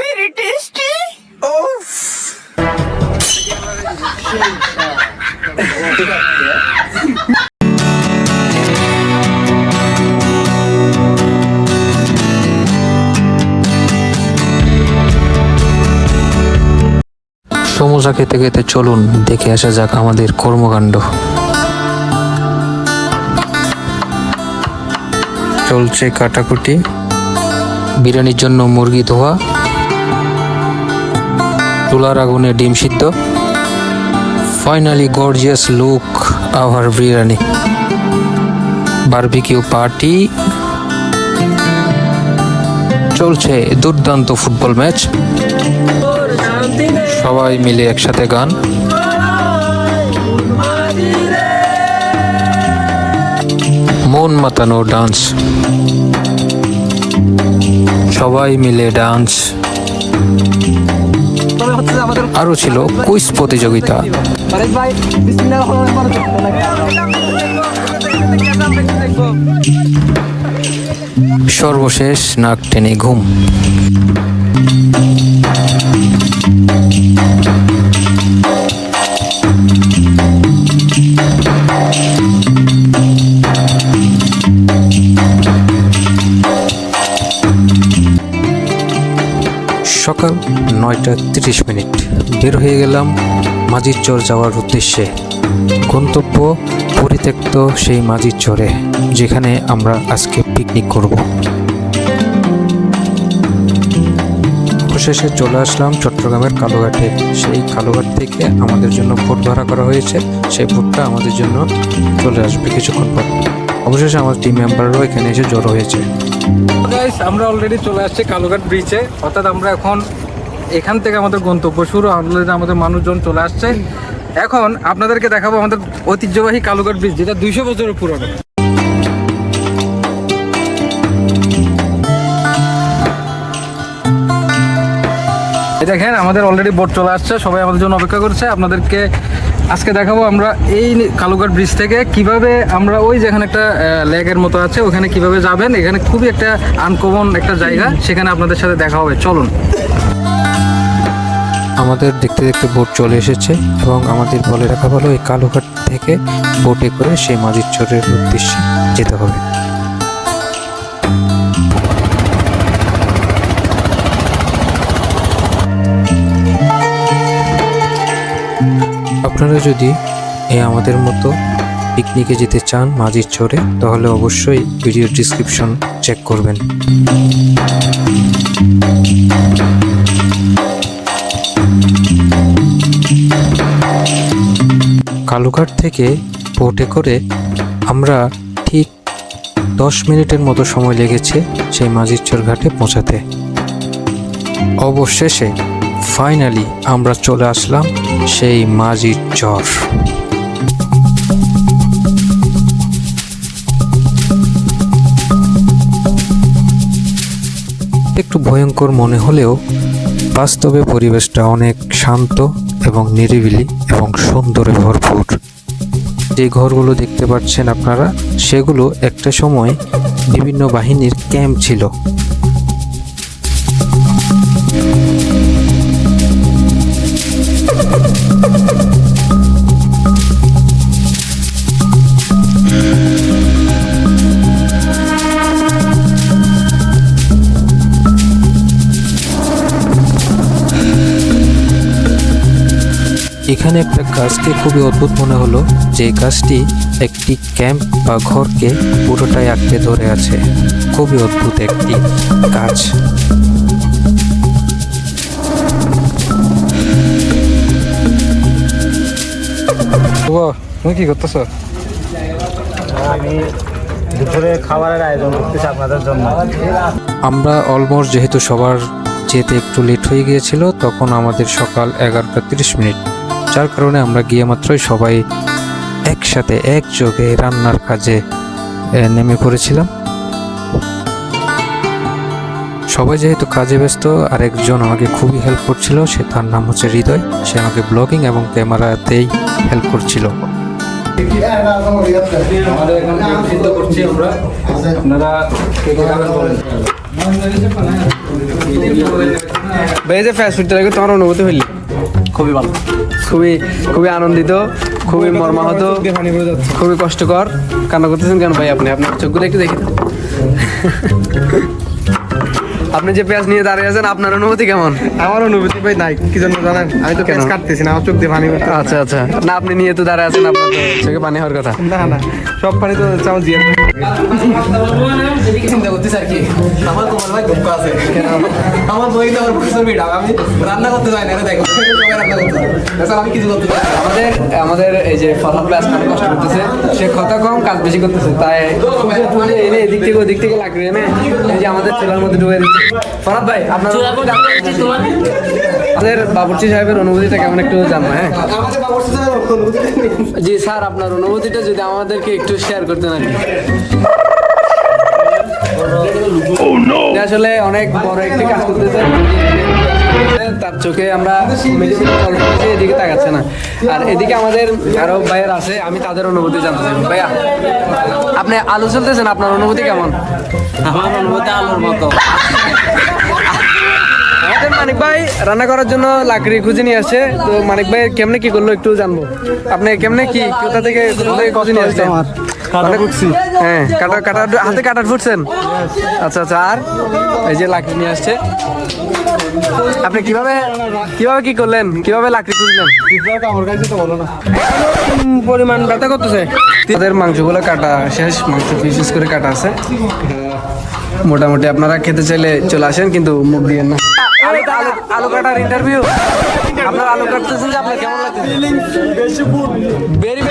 Very tasty. Oh. Samosa খেতে খেতে চলুন দেখে আসা যাক আমাদের কর্মকাণ্ড। চলছে কাটাকুটি, বিরিয়ানির জন্য মুরগি ধোয়া, চুলার আগুনে ডিম সিদ্ধ। Finally gorgeous look our biryani. Barbecue party চলছে, দুর্দান্ত ফুটবল ম্যাচ, সবাই মিলে একসাথে গান। মন মাতানো ডান্স, সবাই মিলে ডান্স। আরো ছিল কুইজ প্রতিযোগিতা। সর্বশেষ নাক টেনে ঘুম। সকাল 9:30 বের হয়ে গেলাম মাঝিরচর যাওয়ার উদ্দেশ্যে। গন্তব্য পরিত্যক্ত সেই মাঝিরচরে, যেখানে আমরা আজকে পিকনিক করব। অবশেষে চলে আসলাম চট্টগ্রামের কালুঘাটে। সেই কালুঘাট থেকে আমাদের জন্য বোট ভাড়া করা হয়েছে, সেই বোটটা আমাদের জন্য চলে আসবে কিছুক্ষণ পর। অবশেষে আমার টিম মেম্বাররাও এখানে এসে জড়ো হয়েছে। আমরা অলরেডি চলে আসছি কালুঘাট ব্রিজে, অর্থাৎ আমরা এখন এখান থেকে আমাদের গন্তব্য শুরু। অলরেডি আমাদের মানুষজন চলে আসছে। এখন আপনাদেরকে দেখাবো আমাদের ঐতিহ্যবাহী কালুঘাট ব্রিজ, যেটা 200 বছরের পুরনো। দেখেন আমাদের অলরেডি বোট চলে আসছে, সবাই আমাদের জন্য অপেক্ষা করছে। আপনাদেরকে আজকে দেখাবো আমরা এই কালুঘাট ব্রিজ থেকে কিভাবে আমরা ওই যেখানে একটা লেকের মতো আছে ওখানে কিভাবে যাবেন। এখানে খুবই একটা আনকমন একটা জায়গা, সেখানে আপনাদের সাথে দেখা হবে। চলুন। আমাদের দেখতে দেখতে বোট চলে এসেছে এবং আমাদের বলে রাখা হলো এই কালুঘাট থেকে বোটে করে সেই মাঝিরচরের উদ্দেশ্যে যেতে হবে। আপনারা যদি আমাদের মতো পিকনিকে যেতে চান মাঝিরচরে, তাহলে অবশ্যই ভিডিও ডিসক্রিপশন চেক করবেন। কালুঘাট থেকে বোটে করে আমরা ঠিক 10 মিনিটের মতো সময় লেগেছে সেই মাঝিরচর ঘাটে পৌঁছাতে। অবশেষে ফাইনালি আমরা চলে আসলাম সেই মাঝিরচর। একটু ভয়ঙ্কর মনে হলেও বাস্তবে পরিবেশটা অনেক শান্ত এবং নিরিবিলি এবং সুন্দরে ভরপুর। যে ঘরগুলো দেখতে পাচ্ছেন আপনারা, সেগুলো একটা সময় বিভিন্ন বাহিনীর ক্যাম্প ছিল। এখানে একটা গাছকে খুবই অদ্ভুত মনে হলো, যে গাছটি একটি ক্যাম্প বা ঘরকে পুরোটাই আঁকড়ে ধরে আছে। খুবই অদ্ভুত একটি গাছ। তুমি কি করতেছো? আমি দুপুরে খাবারের আয়োজন করতেছি আপনাদের জন্য। আমরা অলমোস্ট যেহেতু সবার যেতে একটু লেট হয়ে গিয়েছিল, তখন আমাদের সকাল 11:30, যার কারণে আমরা গিয়ে মাত্রই সবাই একসাথে একযোগে রান্নার কাজে নেমে পড়েছিলাম। সবাই যেহেতু কাজে ব্যস্ত, আরেকজন আমাকে খুবই হেল্প করছিল, তার নাম হচ্ছে হৃদয়। সে আমাকে ব্লগিং এবং ক্যামেরাতেই হেল্প করছিল। আমাদের এখন ডিম সিদ্ধ করছি আমরা, আপনারা কে কে খাবেন বলেন। ভাই যে ফাস্ট ফুডটা লাগে তোমার অনুভূতি হইলি? খুবই ভালো। খুবই আনন্দিত, খুবই মর্মাহত, খুবই কষ্টকর। কান্না করতেছেন কেন ভাই আপনি? আপনার চোখগুলো একটু দেখি। আপনি যে পেঁয়াজ নিয়ে দাঁড়িয়ে আছেন, আপনার অনুভূতি কেমন? আমার অনুভূতি ভাই নাই, কি জন্য জানেন? আমি তো পেঁয়াজ কাটতেছি না, আমার চোখ দিয়ে পানি বেরোচ্ছে। আচ্ছা আচ্ছা, না আপনি নিয়ে তো দাঁড়িয়ে আছেন, আপনার তো চোখে পানি হওয়ার কথা। না সব পানি তো চামচ দিয়ে চিন্তা করতেছি আর কি। আমার তোমার ভাই দুঃখ আছে, আমার বই আমার প্রফেসর বিড়া, আমি রান্না করতে যাই না, দেখো রান্না করতে আমি কিছু করতে পারি। আমাদের এই যে ফরহাদ ভাই আজকে কষ্ট করতেছে, সে কথা কম কাজ বেশি করতেছে, তাই এনে এদিক থেকে ওদিক থেকে লাগবে এনে এই যে আমাদের চুলার মধ্যে ডুবে দিচ্ছে। ফরহাদ ভাই আপনার আমাদের বাবুর্চি সাহেবের অনুভূতিটা কেমন একটু জানবো। হ্যাঁ জি স্যার, আপনার অনুভূতিটা যদি আমাদেরকে একটু শেয়ার করতেন আর কি। আসলে অনেক বড় একটি কাজ করতেছে, তার চোখে আমরা এদিকে তাকাচ্ছে না। আর এদিকে আমাদের আরো ভাইয়ের আছে, আমি তাদের অনুভূতি জানতে চাই। ভাইয়া আপনি আলু চলতেছেন, আপনার অনুভূতি কেমন? আমার অনুভূতি আলোর মতো। আমাদের মানিক ভাই রান্না করার জন্য লাকড়ি খুঁজে নিয়ে আসছে, তো মানিক ভাই কেমনে কি করলো একটু জানবো। আপনি কেমনে কি কোথা থেকে খুঁজে নিয়ে আসছেন? হ্যাঁ, হাতে কাটার ফুটছেন। আচ্ছা আচ্ছা, আর এই যে লাকড়ি নিয়ে আসছে, আপনি কিভাবে কি করলেন, কিভাবে লাকড়ি খুঁজলেন? আমার কাছে তো বলো না, পরিমাণ ব্যথা করতেছে। তাদের মাংসগুলো কাটা শেষ, মাংস পিস করে কাটা আছে। মোটামুটি আপনারা খেতে চাইলে চলে আসেন, কিন্তু মুখ দিয়েন না। আলু কাটার ইন্টারভিউ, আপনার আলু কাটতেছেন যে আপনার কেমন লাগছে? ভেরি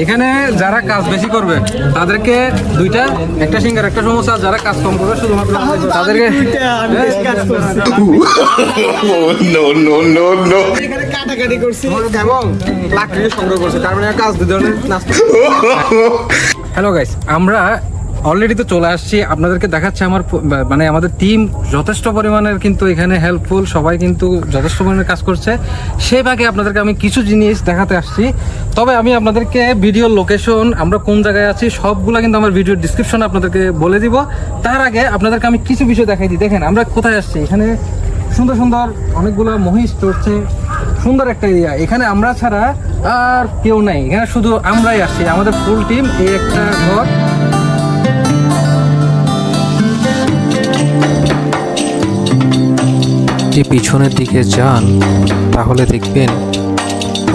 এখানে যারা কাজ বেশি করবে তাদেরকে দুইটা, একটা সিঙ্গার একটা সমোসা, যারা কাজ কম করবে শুধুমাত্র তাদেরকে কাটাকাটি করছি এবং লাকড়ি সংগ্রহ করছি, তার মানে কাজ দুই ধরনের নাস্তা। হ্যালো গাইস, আমরা অলরেডি তো চলে আসছি, আপনাদেরকে দেখাচ্ছে আমার মানে আমাদের টিম যথেষ্ট পরিমাণের কিন্তু এখানে হেল্পফুল, সবাই কিন্তু যথেষ্ট পরিমাণের কাজ করছে। সেই ভাগে আপনাদেরকে আমি কিছু জিনিস দেখাতে আসছি। তবে আমি আপনাদেরকে ভিডিওর লোকেশন, আমরা কোন জায়গায় আছি সবগুলো কিন্তু আমার ভিডিওর ডিসক্রিপশনে আপনাদেরকে বলে দিব। তার আগে আপনাদেরকে আমি কিছু বিষয় দেখাই দিই। দেখেন আমরা কোথায় আসছি, এখানে সুন্দর সুন্দর অনেকগুলো মহিষ চড়ছে, সুন্দর একটা এরিয়া। এখানে আমরা ছাড়া আর কেউ নাই, এখানে শুধু আমরাই আসছি, আমাদের ফুল টিম। এই একটা ঘর, যদি পিছনের দিকে যান তাহলে দেখবেন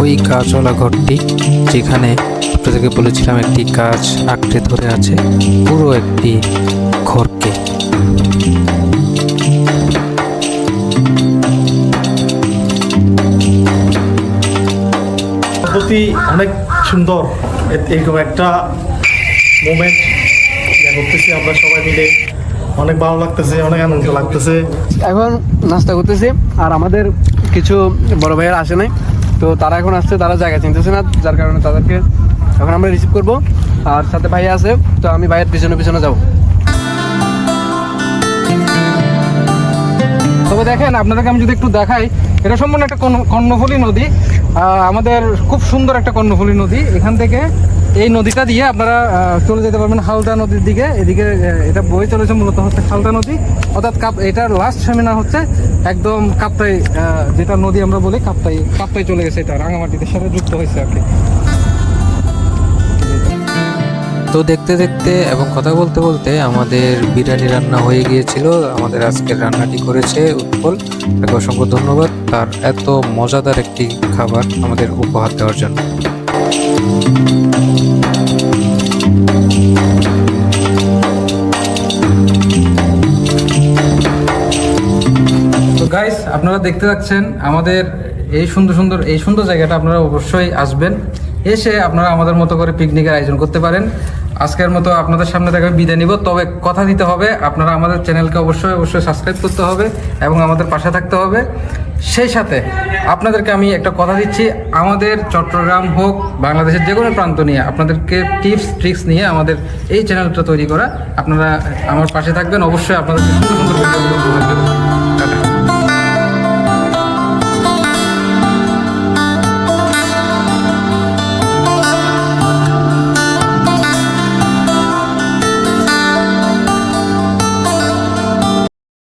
ওই গাছওয়ালা ঘরটি, যেখানে আপনাদেরকে বলেছিলাম একটি গাছ আঁকড়ে ধরে আছে পুরো একটি ঘরকে। পদ্ধতি অনেক সুন্দর, এরকম একটা মোমেন্ট করতেছি আমরা সবাই মিলে, অনেক ভালো লাগতেছে, অনেক আনন্দ লাগতেছে। এখন নাস্তা করতেছি, আর আমাদের কিছু বড় ভাইয়েরা আসে নাই, তো তারা এখন আসছে, তারা জায়গা চিনতেছে না, যার কারণে তাদেরকে এখন আমরা রিসিভ করব। আর সাথে ভাইয়া আছে, তো আমি ভাইয়ের পিছনে পিছনে যাব। তবে দেখেন আপনাদেরকে আমি যদি একটু দেখাই, এটা সম্পূর্ণ একটা কর্ণফুলী নদী, আমাদের খুব সুন্দর একটা কর্ণফুলী নদী। এখান থেকে এই নদীটা দিয়ে আপনারা চলে যেতে পারবেন হালদা নদীর দিকে। এদিকে এটা বয়ে চলেছে মূলত হচ্ছে হালদা নদী, অর্থাৎ এটার লাস্ট সেমিনা হচ্ছে একদম কাপ্তাই, যেটা নদী আমরা বলি কাপ্তাই চলে গেছে, এটা রাঙামাটিদের সাথে যুক্ত হয়েছে আর কি। তো দেখতে দেখতে এবং কথা বলতে বলতে আমাদের বিরিয়ানি রান্না হয়ে গিয়েছিল। আমাদের আজকের রান্নাটি করেছে উৎপল, তাকে অসংখ্য ধন্যবাদ তার এত মজাদার একটি খাবার আমাদের উপহার দেওয়ার জন্য। তো গাইস, আপনারা দেখতে পাচ্ছেন আমাদের এই সুন্দর জায়গাটা, আপনারা অবশ্যই আসবেন, এসে আপনারা আমাদের মতো করে পিকনিকের আয়োজন করতে পারেন। আজকের মতো আপনাদের সামনে থেকে বিদায় নিব, তবে কথা দিতে হবে, আপনারা আমাদের চ্যানেলকে অবশ্যই সাবস্ক্রাইব করতে হবে এবং আমাদের পাশে থাকতে হবে। সেই সাথে আপনাদেরকে আমি একটা কথা দিচ্ছি, আমাদের চট্টগ্রাম হোক বাংলাদেশের যে কোনো প্রান্ত নিয়ে আপনাদেরকে টিপস ট্রিক্স নিয়ে আমাদের এই চ্যানেলটা তৈরি করা। আপনারা আমার পাশে থাকবেন, অবশ্যই আপনাদের সুন্দর ভিডিওগুলো